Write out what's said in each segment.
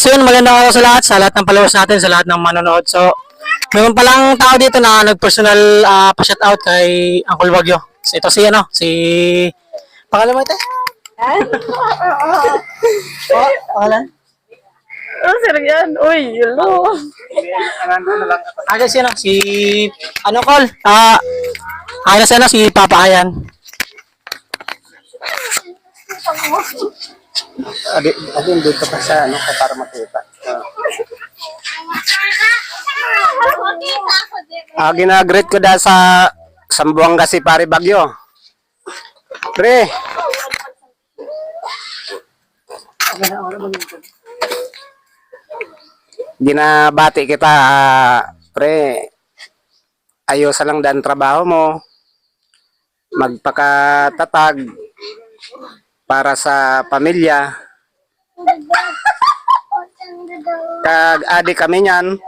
So yun, magandang araw sa lahat ng followers natin, sa lahat ng manonood. So, mayroon palang tao dito na nag-personal pa-shoutout kay Uncle Wagyo. So, ito si si... Pangalan mo ito? Pangalan? Oh, sir yan. Uy, hello. Aga si... Ano, Col? Si Papa Ayan. Adin dito ka sa ano ka para makita. Ginagreet ko da sa Sambuanga si Pare Bagyo. Pre. Ginabati kita, pre. Ayos lang dan trabaho mo. Magpakatatag para sa pamilya. Kag adi kami niyan.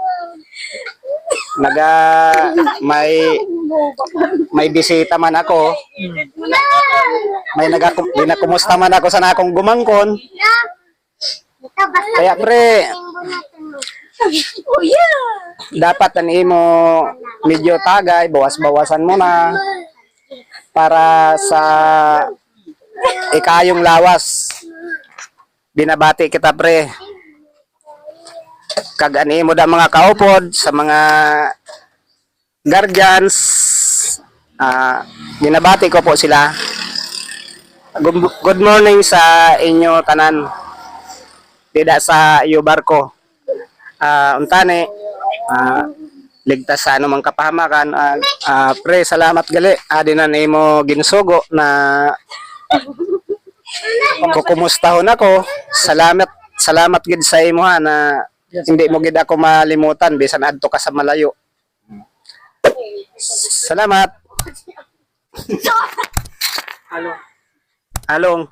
May bisita man ako. May binakumusta man ako sa nakong gumangkon. Kaya pre, dapat ani mo medyo tagay, bawas-bawasan mo na para sa ikayong lawas. Binabati kita pre. Kag ani mo da mga kaupod sa mga guardians, binabati ko po sila. Good morning sa inyo tanan. Dida sa iyo barko. Untani, ligtas sa anumang kapahamakan. Pre, salamat gali. Adi na nimo ginsugo na kukumustahon ako. Salamat gid sa imo ha na hindi mo gid ako malimutan bisan adto ka sa malayo. Salamat. Along.